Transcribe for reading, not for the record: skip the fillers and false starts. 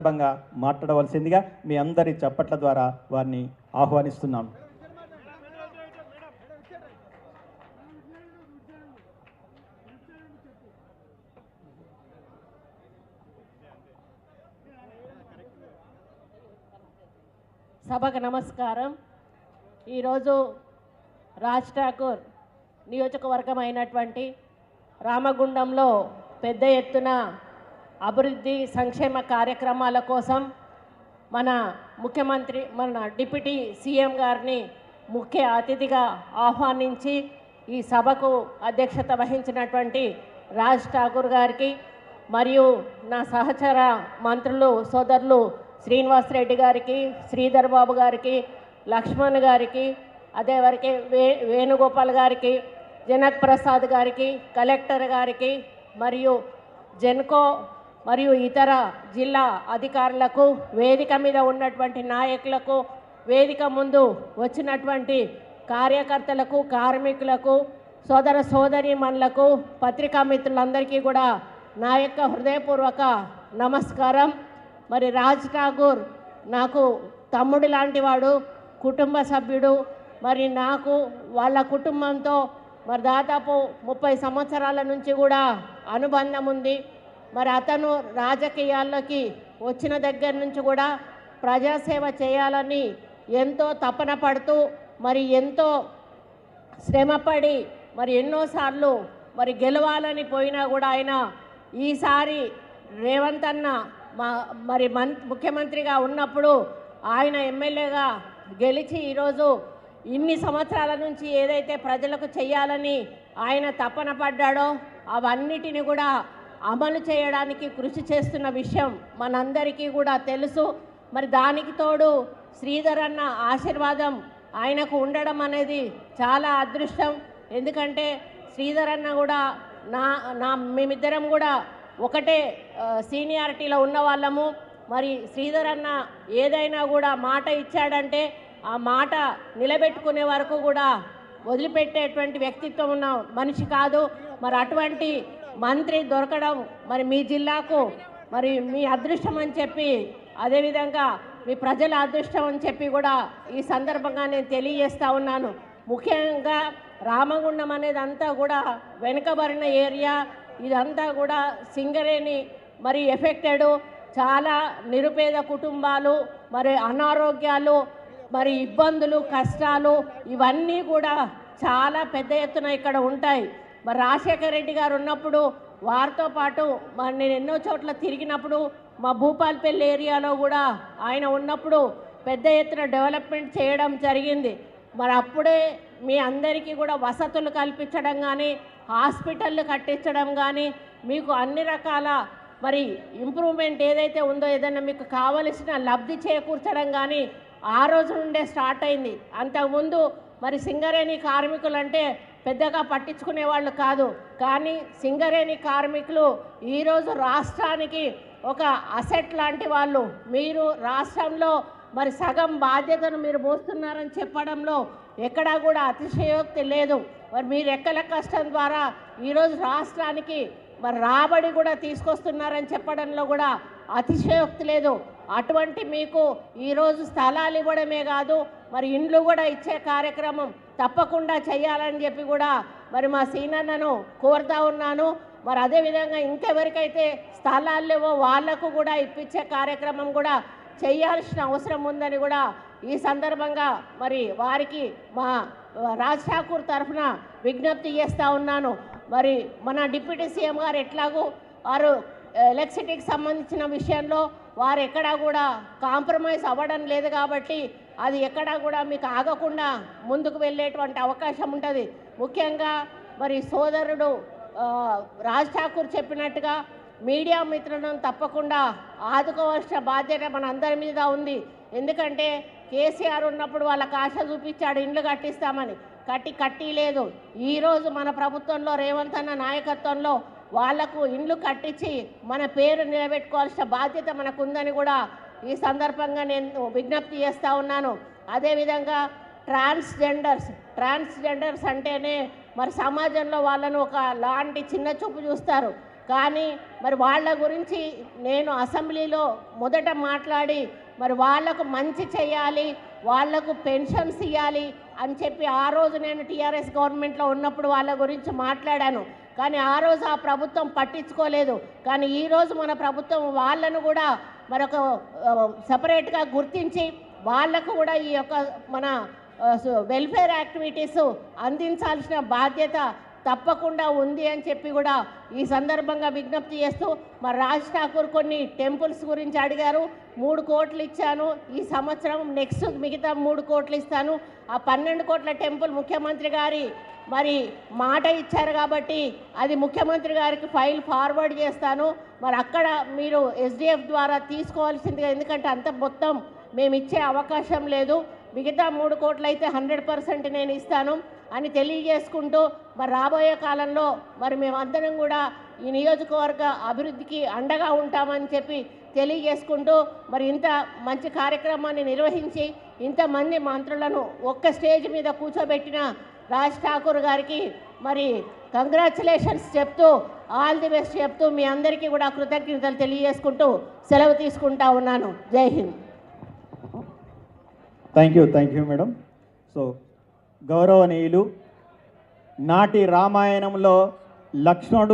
సందర్భంగా మాట్లాడవలసిందిగా మీ అందరి చప్పట్ల ద్వారా వారిని ఆహ్వానిస్తున్నాం. సభకు నమస్కారం. ఈరోజు రాజ్ ఠాకూర్ నియోజకవర్గం అయినటువంటి రామగుండంలో పెద్ద ఎత్తున అభివృద్ధి సంక్షేమ కార్యక్రమాల కోసం మన ముఖ్యమంత్రి మన డిప్యూటీ సీఎం గారిని ముఖ్య అతిథిగా ఆహ్వానించి ఈ సభకు అధ్యక్షత వహించినటువంటి రాజ్ ఠాకూర్ గారికి మరియు నా సహచర మంత్రులు సోదరులు శ్రీనివాస్ రెడ్డి గారికి, శ్రీధర్ బాబు గారికి, లక్ష్మణ్ గారికి, అదే వరకే వేణుగోపాల్ గారికి, జనక్ ప్రసాద్ గారికి, కలెక్టర్ గారికి మరియు జెన్కో మరియు ఇతర జిల్లా అధికారులకు, వేదిక మీద ఉన్నటువంటి నాయకులకు, వేదిక ముందు వచ్చినటువంటి కార్యకర్తలకు, కార్మికులకు, సోదర సోదరీమణులకు, పత్రికా మిత్రులందరికీ కూడా నా యొక్క హృదయపూర్వక నమస్కారం. మరి రాజ్ ఠాకూర్ నాకు తమ్ముడు లాంటివాడు, కుటుంబ సభ్యుడు. మరి నాకు వాళ్ళ కుటుంబంతో మరి దాదాపు 30 సంవత్సరాల నుంచి కూడా అనుబంధం ఉంది. మరి అతను రాజకీయాల్లోకి వచ్చిన దగ్గర నుంచి కూడా ప్రజాసేవ చేయాలని ఎంతో తపన పడుతూ మరి ఎంతో శ్రమపడి మరి ఎన్నోసార్లు మరి గెలవాలని పోయినా కూడా ఆయన ఈసారి రేవంత్ అన్న మరి ముఖ్యమంత్రిగా ఉన్నప్పుడు ఆయన ఎమ్మెల్యేగా గెలిచి ఈరోజు ఇన్ని సంవత్సరాల నుంచి ఏదైతే ప్రజలకు చేయాలని ఆయన తపన పడ్డాడో అవన్నిటిని కూడా అమలు చేయడానికి కృషి చేస్తున్న విషయం మనందరికీ కూడా తెలుసు. మరి దానికి తోడు శ్రీధర్ అన్న ఆశీర్వాదం ఆయనకు ఉండడం అనేది చాలా అదృష్టం. ఎందుకంటే శ్రీధర్ అన్న కూడా మేమిద్దరం కూడా ఒకటే సీనియారిటీలో ఉన్న వాళ్ళము. మరి శ్రీధర్ అన్న ఏదైనా కూడా మాట ఇచ్చాడంటే ఆ మాట నిలబెట్టుకునే వరకు కూడా వదిలిపెట్టేటువంటి వ్యక్తిత్వం ఉన్న మనిషి కాదు. మరి అటువంటి మంత్రి దొరకడం మరి మీ జిల్లాకు మరి మీ అదృష్టం అని చెప్పి, అదేవిధంగా మీ ప్రజల అదృష్టం అని చెప్పి కూడా ఈ సందర్భంగా నేను తెలియజేస్తూ ఉన్నాను. ముఖ్యంగా రామగుండం అనేది అంతా కూడా వెనుకబడిన ఏరియా. ఇదంతా కూడా సింగరేణి మరి ఎఫెక్టెడ్, చాలా నిరుపేద కుటుంబాలు, మరి అనారోగ్యాలు, మరి ఇబ్బందులు, కష్టాలు ఇవన్నీ కూడా చాలా పెద్ద ఎత్తున ఇక్కడ ఉంటాయి. మరి రాజశేఖర రెడ్డి గారు ఉన్నప్పుడు వారితో పాటు మరి నేను ఎన్నో చోట్ల తిరిగినప్పుడు మా భూపాల్పల్లి ఏరియాలో కూడా ఆయన ఉన్నప్పుడు పెద్ద ఎత్తున డెవలప్మెంట్ చేయడం జరిగింది. మరి అప్పుడే మీ అందరికీ కూడా వసతులు కల్పించడం కానీ, హాస్పిటళ్ళు కట్టించడం కానీ, మీకు అన్ని రకాల మరి ఇంప్రూవ్మెంట్ ఏదైతే ఉందో ఏదైనా మీకు కావలసిన లబ్ధి చేకూర్చడం కానీ ఆ రోజు నుండే స్టార్ట్ అయింది. అంతకుముందు మరి సింగరేణి కార్మికులు అంటే పెద్దగా పట్టించుకునే వాళ్ళు కాదు. కానీ సింగరేణి కార్మికులు ఈరోజు రాష్ట్రానికి ఒక అసెట్ లాంటి వాళ్ళు. మీరు రాష్ట్రంలో మరి సగం బాధ్యతను మీరు మోస్తున్నారని చెప్పడంలో ఎక్కడా కూడా అతిశయోక్తి లేదు. మరి మీరు ఎక్కల కష్టం ద్వారా ఈరోజు రాష్ట్రానికి మరి రాబడి కూడా తీసుకొస్తున్నారని చెప్పడంలో కూడా అతిశయోక్తి లేదు. అటువంటి మీకు ఈరోజు స్థలాలు ఇవ్వడమే కాదు, మరి ఇండ్లు కూడా ఇచ్చే కార్యక్రమం తప్పకుండా చేయాలని చెప్పి కూడా మరి మా సీనన్నను కోరుతా ఉన్నాను. మరి అదేవిధంగా ఇంకెవరికైతే స్థలాలు లేవో వాళ్లకు కూడా ఇప్పించే కార్యక్రమం కూడా చేయాల్సిన అవసరం ఉందని కూడా ఈ సందర్భంగా మరి వారికి మా రాజ్ ఠాకూర్ తరఫున విజ్ఞప్తి చేస్తూ ఉన్నాను. మరి మన డిప్యూటీ సీఎం గారు ఎట్లాగూ వారు ఎలక్ట్రిసిటీకి సంబంధించిన విషయంలో వారు ఎక్కడా కూడా కాంప్రమైజ్ అవ్వడం లేదు కాబట్టి అది ఎక్కడా కూడా మీకు ఆగకుండా ముందుకు వెళ్ళేటువంటి అవకాశం ఉంటుంది. ముఖ్యంగా మరి సోదరుడు రాజ్ ఠాకూర్ చెప్పినట్టుగా మీడియా మిత్రులను తప్పకుండా ఆదుకోవాల్సిన బాధ్యత మన అందరి మీద ఉంది. ఎందుకంటే కేసీఆర్ ఉన్నప్పుడు వాళ్ళకి ఆశ చూపించాడు ఇండ్లు కట్టిస్తామని, కట్టి లేదు. ఈరోజు మన ప్రభుత్వంలో రేవంత్ అన్న నాయకత్వంలో వాళ్లకు ఇండ్లు కట్టించి మన పేరు నిలబెట్టుకోవాల్సిన బాధ్యత మనకుందని కూడా ఈ సందర్భంగా నేను విజ్ఞప్తి చేస్తూ ఉన్నాను. అదేవిధంగా ట్రాన్స్జెండర్స్ అంటేనే మరి సమాజంలో వాళ్ళను ఒక లాంటి చిన్న చూపు చూస్తారు. కానీ మరి వాళ్ళ గురించి నేను అసెంబ్లీలో మొదట మాట్లాడి మరి వాళ్లకు మంచి చేయాలి, వాళ్లకు పెన్షన్స్ ఇవ్వాలి అని చెప్పి ఆ రోజు నేను టీఆర్ఎస్ గవర్నమెంట్లో ఉన్నప్పుడు వాళ్ళ గురించి మాట్లాడాను. కానీ ఆ రోజు ఆ ప్రభుత్వం పట్టించుకోలేదు. కానీ ఈరోజు మన ప్రభుత్వం వాళ్ళను కూడా మరొక సపరేట్గా గుర్తించి వాళ్లకు కూడా ఈ యొక్క మన వెల్ఫేర్ యాక్టివిటీస్ అందించాల్సిన బాధ్యత తప్పకుండా ఉంది అని చెప్పి కూడా ఈ సందర్భంగా విజ్ఞప్తి చేస్తూ, మరి రాజ్ ఠాకూర్ కొన్ని టెంపుల్స్ గురించి అడిగారు. 3 కోట్లు ఇచ్చాను, ఈ సంవత్సరం నెక్స్ట్ మిగతా 3 కోట్లు ఇస్తాను. ఆ 12 కోట్ల టెంపుల్ ముఖ్యమంత్రి గారి మరి మాట ఇచ్చారు కాబట్టి అది ముఖ్యమంత్రి గారికి ఫైల్ ఫార్వర్డ్ చేస్తాను. మరి అక్కడ మీరు ఎస్డిఎఫ్ ద్వారా తీసుకోవాల్సిందిగా, ఎందుకంటే అంత మొత్తం మేము ఇచ్చే అవకాశం లేదు. మిగతా 3 కోట్లు అయితే 100% నేను ఇస్తాను అని తెలియజేసుకుంటూ, మరి రాబోయే కాలంలో మరి మేమందరం కూడా ఈ నియోజకవర్గ అభివృద్ధికి అండగా ఉంటామని చెప్పి తెలియజేసుకుంటూ, మరి ఇంత మంచి కార్యక్రమాన్ని నిర్వహించి ఇంతమంది మంత్రులను ఒక్క స్టేజ్ మీద కూర్చోబెట్టిన రాజ్ ఠాకూర్ గారికి మరి కంగ్రాచులేషన్స్ చెప్తూ, ఆల్ ది బెస్ట్ చెప్తూ మీ అందరికీ కూడా కృతజ్ఞతలు తెలియజేసుకుంటూ సెలవు తీసుకుంటా ఉన్నాను. జై Hind. Thank you madam. So గౌరవనీయులు, నాటి రామాయణంలో లక్ష్మణుడు